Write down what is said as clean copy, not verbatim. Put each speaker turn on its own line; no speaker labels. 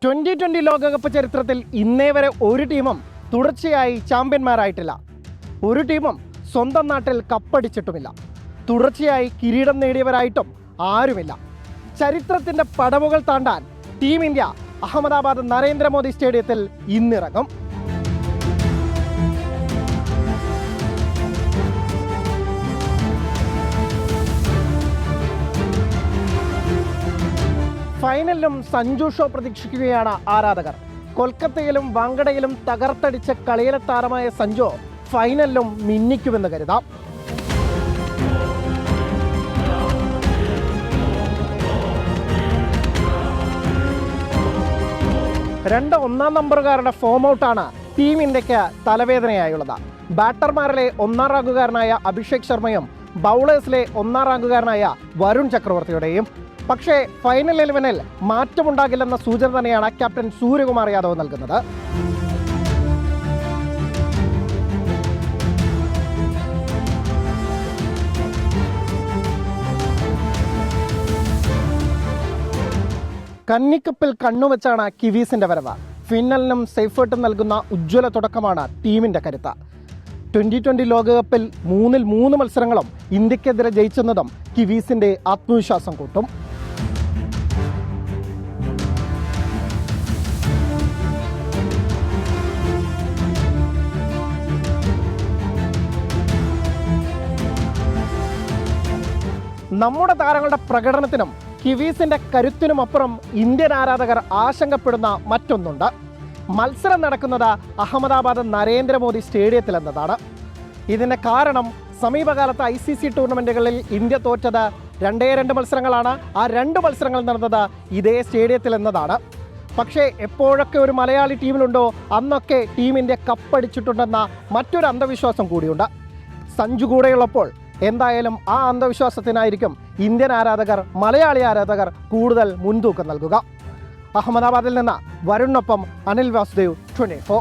2020 ലോകകപ്പ് ചരിത്രത്തിൽ ഇന്നേ വരെ ഒരു ടീമും തുടർച്ചയായി ചാമ്പ്യന്മാരായിട്ടില്ല. ഒരു ടീമും സ്വന്തം നാട്ടിൽ കപ്പടിച്ചിട്ടുമില്ല. തുടർച്ചയായി കിരീടം നേടിയവരായിട്ടും ആരുമില്ല. ചരിത്രത്തിൻ്റെ പടവുകൾ താണ്ടാൻ ടീം ഇന്ത്യ അഹമ്മദാബാദ് നരേന്ദ്രമോദി സ്റ്റേഡിയത്തിൽ ഇന്നിറങ്ങും. ഫൈനലിലും സഞ്ജു ഷോ പ്രതീക്ഷിക്കുകയാണ് ആരാധകർ. കൊൽക്കത്തയിലും വാങ്കഡയിലും തകർത്തടിച്ച കളിയിലെ താരമായ സഞ്ജു ഫൈനലിലും മിന്നിക്കുമെന്ന് കരുതാം. രണ്ട് ഒന്നാം നമ്പറുകാരുടെ ഫോം ഔട്ടാണ് ടീം ഇന്ത്യക്ക് തലവേദനയായുള്ളത്. ബാറ്റർമാരിലെ ഒന്നാം റാങ്കുകാരനായ അഭിഷേക് ശർമ്മയും ബൗളേഴ്സിലെ ഒന്നാം റാങ്കുകാരനായ വരുൺ ചക്രവർത്തിയുടെയും. പക്ഷേ ഫൈനൽ 11-ൽ മാറ്റമുണ്ടാകില്ലെന്ന സൂചന തന്നെയാണ് ക്യാപ്റ്റൻ സൂര്യകുമാർ യാദവ് നൽകുന്നത്. കന്നിക്കപ്പിൽ കണ്ണുവെച്ചാണ് കിവീസിന്റെ വരവ്. ഫിന്നലിനും സേഫേർട്ടും നൽകുന്ന ഉജ്ജ്വല തുടക്കമാണ് ടീമിന്റെ കരുത്ത്. 2020 ലോകകപ്പിൽ 3 മത്സരങ്ങളും ഇന്ത്യക്കെതിരെ ജയിച്ചെന്നതും കിവീസിന്റെ ആത്മവിശ്വാസം കൂട്ടും. നമ്മുടെ താരങ്ങളുടെ പ്രകടനത്തിനും കിവീസിന്റെ കരുത്തിനുമപ്പുറം ഇന്ത്യൻ ആരാധകർ ആശങ്കപ്പെടുന്ന മറ്റൊന്നുണ്ട്. മത്സരം നടക്കുന്നത് അഹമ്മദാബാദ് നരേന്ദ്രമോദി സ്റ്റേഡിയത്തിൽ എന്നതാണ്. ഇതിന് കാരണം സമീപകാലത്ത് ICC ടൂർണമെൻറ്റുകളിൽ ഇന്ത്യ തോറ്റത് 2 മത്സരങ്ങളാണ്. ആ 2 മത്സരങ്ങൾ നടന്നത് ഇതേ സ്റ്റേഡിയത്തിൽ എന്നതാണ്. പക്ഷേ എപ്പോഴൊക്കെ ഒരു മലയാളി ടീമിലുണ്ടോ അന്നൊക്കെ ടീം ഇന്ത്യ കപ്പടിച്ചിട്ടുണ്ടെന്ന മറ്റൊരു അന്ധവിശ്വാസം കൂടിയുണ്ട്. സഞ്ജു കൂടെയുള്ളപ്പോൾ എന്തായാലും ആ അന്ധവിശ്വാസത്തിനായിരിക്കും ഇന്ത്യൻ ആരാധകർ, മലയാളി ആരാധകർ കൂടുതൽ മുൻതൂക്കം നൽകുക. അഹമ്മദാബാദിൽ നിന്ന് വരുണിനൊപ്പം അനിൽ വാസുദേവ്, 24.